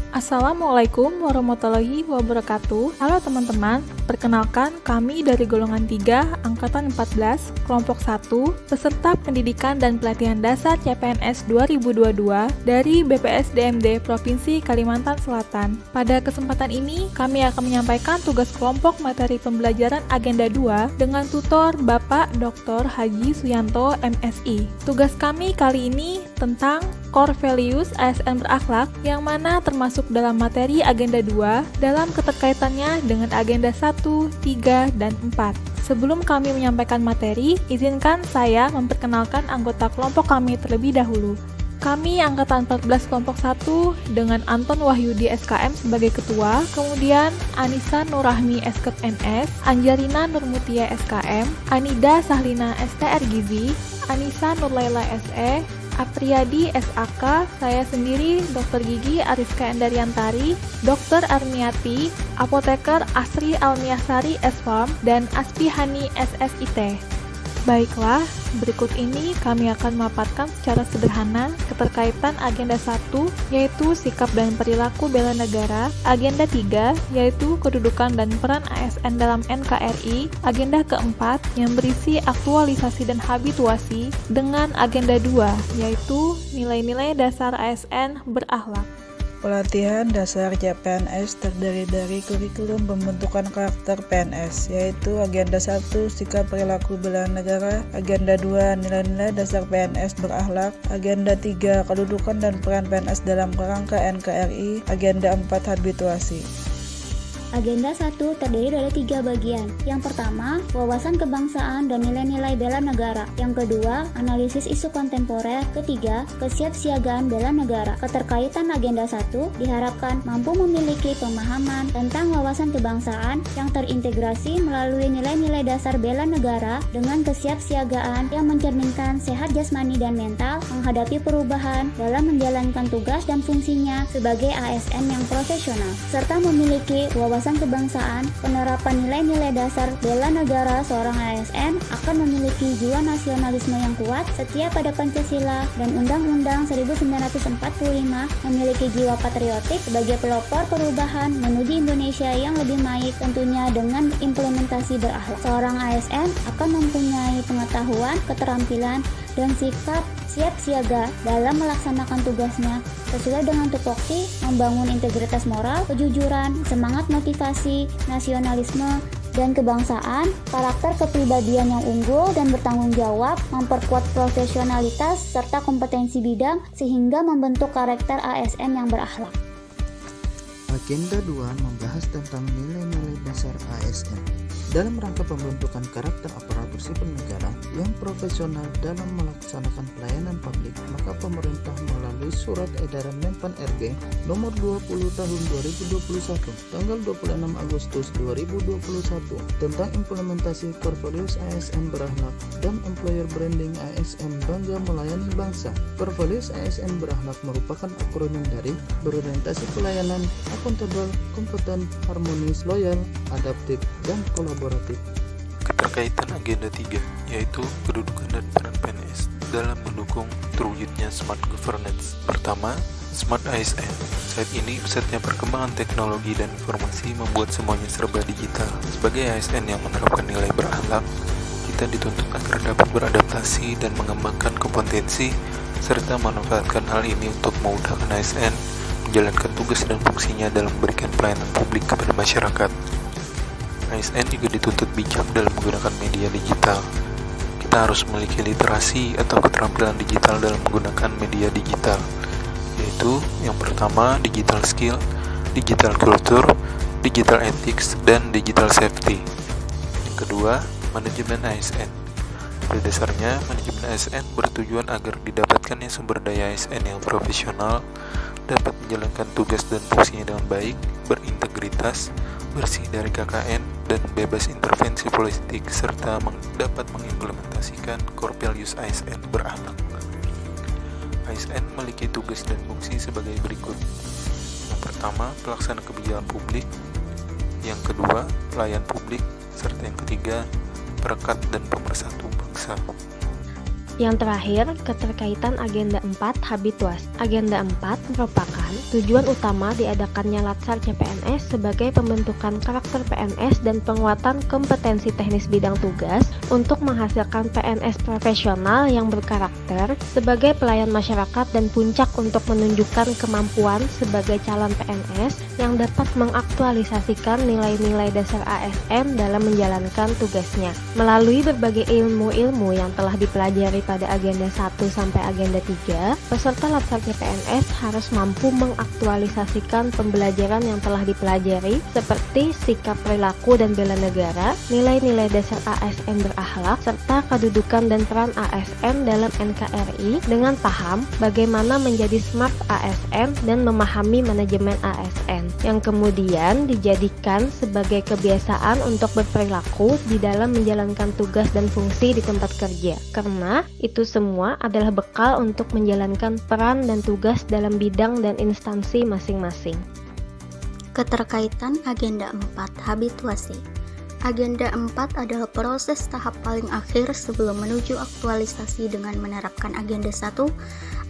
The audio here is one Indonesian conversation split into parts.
Assalamualaikum warahmatullahi wabarakatuh. Halo teman-teman, perkenalkan kami dari golongan 3, angkatan 14, kelompok 1, peserta pendidikan dan pelatihan dasar CPNS 2022 dari BPSDMD Provinsi Kalimantan Selatan. Pada kesempatan ini, kami akan menyampaikan tugas kelompok materi pembelajaran Agenda 2 dengan tutor Bapak Dr. Haji Suyanto, MSI. Tugas kami kali ini tentang Core Values ASN berakhlak yang mana termasuk dalam materi Agenda 2 dalam keterkaitannya dengan Agenda 1, 3, dan 4. Sebelum kami menyampaikan materi, izinkan saya memperkenalkan anggota kelompok kami terlebih dahulu. Kami angkatan 14 kelompok 1 dengan Anton Wahyudi SKM sebagai ketua, kemudian Anissa Nurrahmi SKEP NS, Anjarina Nurmutia SKM, Anida Sahlina STR Gizi, Anissa Nurlaila SE, Apriyadi SAK, saya sendiri Dr. Gigi Ariska Endariantari, Dr. Armiati, Apoteker Asri Almiasari S.Farm, dan Aspihani SSIT. Baiklah, berikut ini kami akan memaparkan secara sederhana keterkaitan Agenda 1, yaitu sikap dan perilaku bela negara, Agenda 3, yaitu kedudukan dan peran ASN dalam NKRI, Agenda keempat, yang berisi aktualisasi dan habituasi, dengan Agenda 2, yaitu nilai-nilai dasar ASN berakhlak. Pelatihan dasar CPNS terdiri dari kurikulum pembentukan karakter PNS, yaitu Agenda 1, sikap perilaku bela negara, Agenda 2, nilai-nilai dasar PNS berakhlak, Agenda 3, kedudukan dan peran PNS dalam kerangka NKRI, Agenda 4, habituasi. Agenda 1 terdiri dari 3 bagian. Yang pertama, wawasan kebangsaan dan nilai-nilai bela negara. Yang kedua, analisis isu kontemporer. Ketiga, kesiapsiagaan bela negara. Keterkaitan Agenda 1 diharapkan mampu memiliki pemahaman tentang wawasan kebangsaan yang terintegrasi melalui nilai-nilai dasar bela negara dengan kesiapsiagaan yang mencerminkan sehat jasmani dan mental menghadapi perubahan dalam menjalankan tugas dan fungsinya sebagai ASN yang profesional, serta memiliki wawasan kebangsaan. Penerapan nilai-nilai dasar bela negara seorang ASN akan memiliki jiwa nasionalisme yang kuat, setia pada Pancasila dan Undang-Undang 1945, memiliki jiwa patriotik sebagai pelopor perubahan menuju Indonesia yang lebih baik, tentunya dengan implementasi berakhlak. Seorang ASN akan mempunyai pengetahuan, keterampilan, dan sikap siap siaga dalam melaksanakan tugasnya sesuai dengan tupoksi, membangun integritas moral, kejujuran, semangat motivasi, nasionalisme, dan kebangsaan, karakter kepribadian yang unggul dan bertanggung jawab, memperkuat profesionalitas serta kompetensi bidang sehingga membentuk karakter ASN yang berakhlak. Agenda 2 membahas tentang nilai-nilai dasar ASN dalam rangka pembentukan karakter aparatur sipil negara yang profesional dalam melaksanakan pelayanan publik, maka pemerintah melalui Surat Edaran Menpan RB nomor 20 tahun 2021 tanggal 26 Agustus 2021 tentang implementasi Core Values ASN berakhlak dan Employer Branding ASN Bangga Melayani Bangsa. Core Values ASN berakhlak merupakan akronim dari berorientasi pelayanan, akuntabel, kompeten, harmonis, loyal, adaptif, dan kolaboratif. Keterkaitan Agenda 3, yaitu kedudukan dan peran PNS dalam mendukung terwujudnya Smart Governance. Pertama, Smart ASN. Saat ini pesatnya perkembangan teknologi dan informasi membuat semuanya serba digital. Sebagai ASN yang menerapkan nilai berakhlak, kita dituntut agar dapat beradaptasi dan mengembangkan kompetensi serta memanfaatkan hal ini untuk memudahkan ASN menjalankan tugas dan fungsinya dalam memberikan pelayanan publik kepada masyarakat. ASN juga dituntut bijak dalam menggunakan media digital. Kita harus memiliki literasi atau keterampilan digital dalam menggunakan media digital, yaitu yang pertama digital skill, digital culture, digital ethics, dan digital safety. Yang kedua, manajemen ASN. Pada dasarnya, manajemen ASN bertujuan agar didapatkannya sumber daya ASN yang profesional, dapat menjalankan tugas dan fungsinya dengan baik, berintegritas, bersih dari KKN, dan bebas intervensi politik, serta dapat mengimplementasikan core values ASN berakhlak. ASN memiliki tugas dan fungsi sebagai berikut. Yang pertama, pelaksana kebijakan publik. Yang kedua, pelayan publik. Serta yang ketiga, perekat dan pemersatu bangsa. Yang terakhir, keterkaitan Agenda 4 Habituasi. Agenda 4 merupakan tujuan utama diadakannya Latsar CPNS sebagai pembentukan karakter PNS dan penguatan kompetensi teknis bidang tugas untuk menghasilkan PNS profesional yang berkarakter sebagai pelayan masyarakat dan puncak untuk menunjukkan kemampuan sebagai calon PNS yang dapat mengaktualisasikan nilai-nilai dasar ASN dalam menjalankan tugasnya. Melalui berbagai ilmu-ilmu yang telah dipelajari pada agenda 1 sampai agenda 3, peserta Latsar CPNS harus mampu mengaktualisasikan pembelajaran yang telah dipelajari seperti sikap perilaku dan bela negara, nilai-nilai dasar ASN berakhlak, serta kedudukan dan peran ASN dalam NKRI dengan paham bagaimana menjadi smart ASN dan memahami manajemen ASN, yang kemudian dijadikan sebagai kebiasaan untuk berperilaku di dalam menjalankan tugas dan fungsi di tempat kerja. Karena itu semua adalah bekal untuk menjalankan peran dan tugas dalam bidang dan instansi masing-masing. Keterkaitan Agenda 4 Habituasi. Agenda 4 adalah proses tahap paling akhir sebelum menuju aktualisasi dengan menerapkan Agenda 1,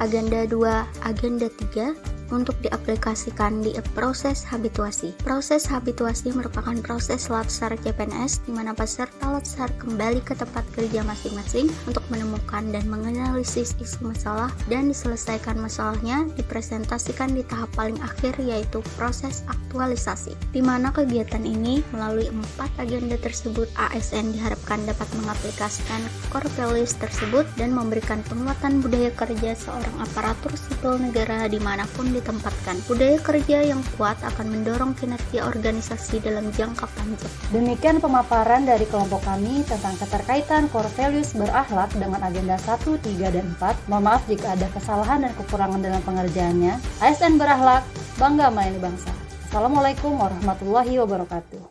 Agenda 2, Agenda 3 untuk diaplikasikan di proses habituasi. Proses habituasi merupakan proses Latsar CPNS di mana peserta Latsar kembali ke tempat kerja masing-masing untuk menemukan dan menganalisis isu masalah dan diselesaikan masalahnya dipresentasikan di tahap paling akhir yaitu proses aktualisasi. Di mana kegiatan ini melalui 4 agenda tersebut ASN diharapkan dapat mengaplikasikan core values tersebut dan memberikan penguatan budaya kerja seorang aparatur sipil negara dimanapun ditempatkan. Budaya kerja yang kuat akan mendorong kinerja organisasi dalam jangka panjang. Demikian pemaparan dari kelompok kami tentang keterkaitan core values berakhlak dengan agenda 1, 3, dan 4. Mohon maaf jika ada kesalahan dan kekurangan dalam pengerjaannya. ASN berakhlak, bangga melayani bangsa. Assalamualaikum warahmatullahi wabarakatuh.